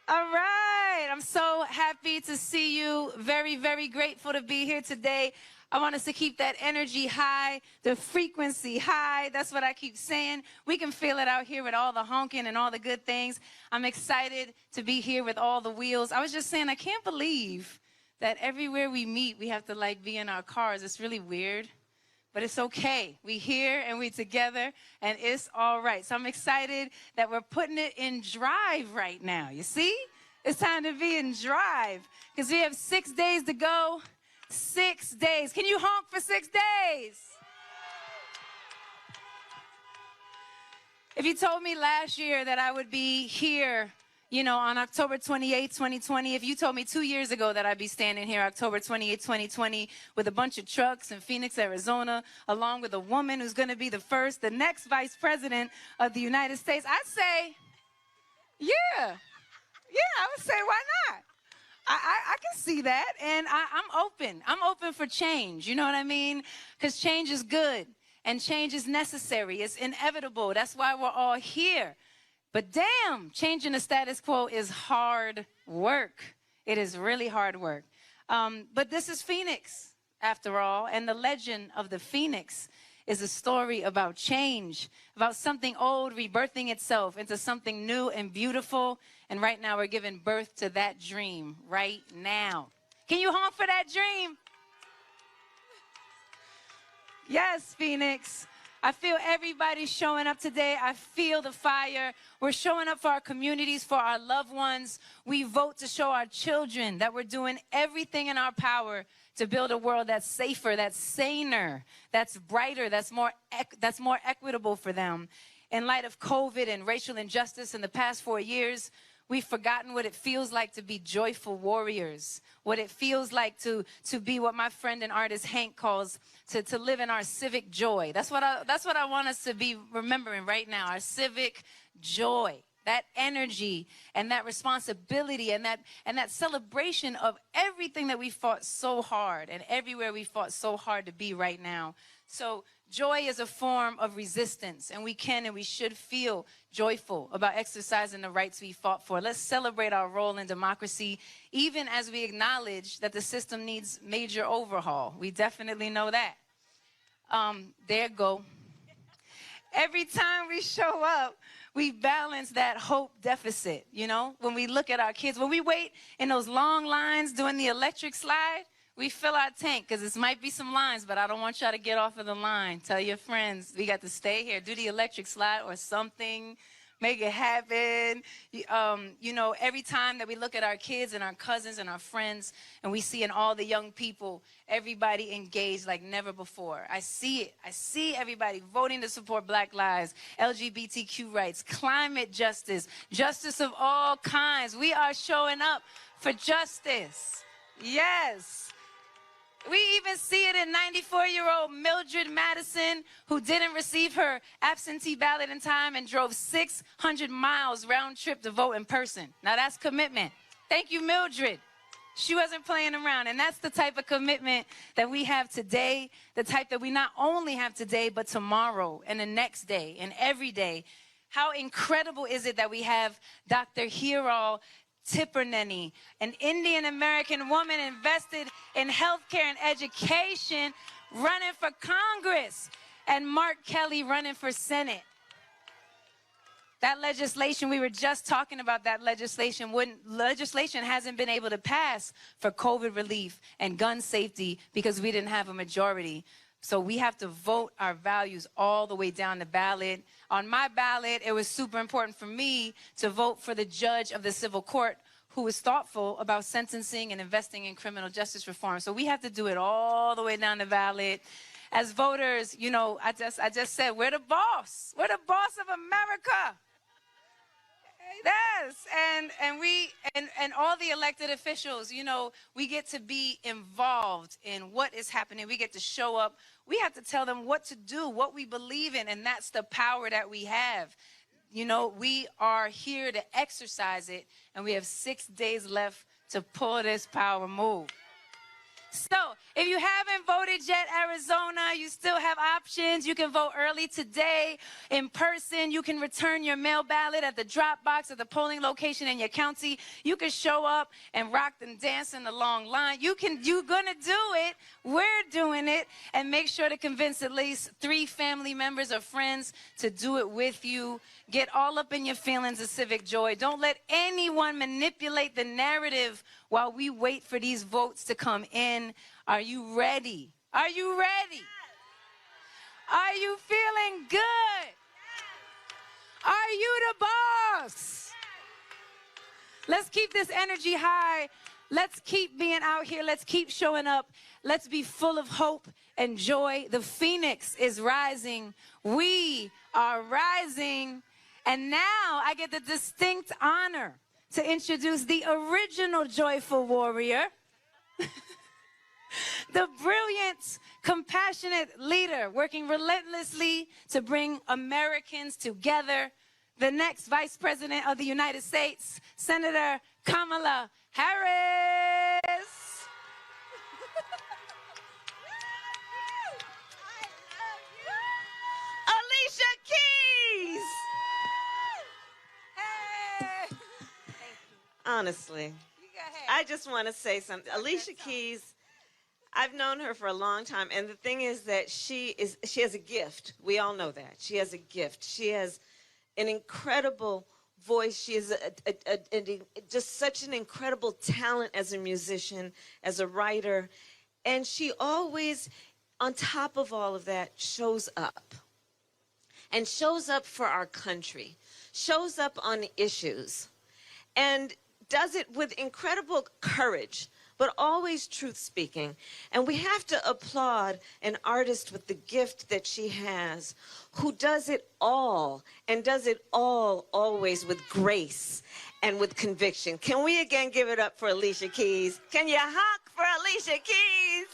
All right. I'm so happy to see you. Very, very grateful to be here today. I want us to keep that energy high, the frequency high. That's what I keep saying. We can feel it out here with all the honking and all the good things. I'm excited to be here with all the wheels. I was just saying, I can't believe that everywhere we meet, we have to be in our cars. It's really weird. But it's okay. We here and we together, and it's all right. So I'm excited that we're putting it in drive right now. You see? It's time to be in drive because we have 6 days to go. 6 days. Can you honk for 6 days? If you told me last year that I would be here, on October 28, 2020, if you told me 2 years ago that I'd be standing here October 28, 2020 with a bunch of trucks in Phoenix, Arizona, along with a woman who's going to be the next vice president of the United States, I'd say, yeah, I would say, why not? I can see that, and I'm open. I'm open for change, you know what I mean? Because change is good, and change is necessary. It's inevitable. That's why we're all here. But damn, changing the status quo is hard work. It is really hard work. But this is Phoenix, after all, and the legend of the Phoenix is a story about change, about something old rebirthing itself into something new and beautiful. And right now we're giving birth to that dream right now. Can you honk for that dream? Yes, Phoenix. I feel everybody showing up today. I feel the fire. We're showing up for our communities, for our loved ones. We vote to show our children that we're doing everything in our power to build a world that's safer, that's saner, that's brighter, that's more equitable for them. In light of COVID and racial injustice in the past 4 years, we've forgotten what it feels like to be joyful warriors, what it feels like to be what my friend and artist Hank calls to live in our civic joy. That's what I want us to be remembering right now, our civic joy, that energy and that responsibility and that celebration of everything that we fought so hard and everywhere we fought so hard to be right now. So joy is a form of resistance, and we can and we should feel joyful about exercising the rights we fought for. Let's celebrate our role in democracy, even as we acknowledge that the system needs major overhaul. We definitely know that. There you go. Every time we show up, we balance that hope deficit, when we look at our kids, when we wait in those long lines doing the electric slide, we fill our tank because this might be some lines, but I don't want y'all to get off of the line. Tell your friends, we got to stay here, do the electric slide or something, make it happen. Every time that we look at our kids and our cousins and our friends and we see in all the young people, everybody engaged like never before. I see it. I see everybody voting to support Black lives, LGBTQ rights, climate justice, justice of all kinds. We are showing up for justice. Yes. We even see it in 94-year-old Mildred Madison, who didn't receive her absentee ballot in time and drove 600 miles round trip to vote in person. Now that's commitment. Thank you, Mildred. She wasn't playing around. And that's the type of commitment that we have today, the type that we not only have today, but tomorrow and the next day and every day. How incredible is it that we have Dr. Hiral Tiperneni, an Indian-American woman invested in healthcare and education, running for Congress, and Mark Kelly running for Senate. That legislation, we were just talking about that legislation hasn't been able to pass for COVID relief and gun safety because we didn't have a majority. So we have to vote our values all the way down the ballot. On my ballot, it was super important for me to vote for the judge of the civil court who is thoughtful about sentencing and investing in criminal justice reform. So we have to do it all the way down the ballot. As voters, I just said, we're the boss. We're the boss of America. Yes, and all the elected officials, we get to be involved in what is happening. We get to show up. We have to tell them what to do, what we believe in, and that's the power that we have. We are here to exercise it, and we have 6 days left to pull this power move. So, if you haven't voted yet, Arizona, you still have options. You can vote early today in person. You can return your mail ballot at the drop box at the polling location in your county. You can show up and rock and dance in the long line. You're gonna do it. We're doing it. And make sure to convince at least 3 family members or friends to do it with you. Get all up in your feelings of civic joy. Don't let anyone manipulate the narrative while we wait for these votes to come in. Are you ready? Are you ready? Are you feeling good? Are you the boss? Let's keep this energy high. Let's keep being out here. Let's keep showing up. Let's be full of hope and joy. The phoenix is rising. We are rising. And now I get the distinct honor to introduce the original joyful warrior, the brilliant, compassionate leader working relentlessly to bring Americans together, the next Vice President of the United States, Senator Kamala Harris. Alicia Keys. Hey. Honestly, I just want to say something. Alicia Keys, I've known her for a long time, and the thing is that she has a gift. We all know that. She has a gift. She has an incredible voice. She is just such an incredible talent as a musician, as a writer, and she always, on top of all of that, shows up. And shows up for our country, shows up on issues, and does it with incredible courage, but always truth-speaking. And we have to applaud an artist with the gift that she has, who does it all, and does it all always with grace and with conviction. Can we again give it up for Alicia Keys? Can you honk for Alicia Keys?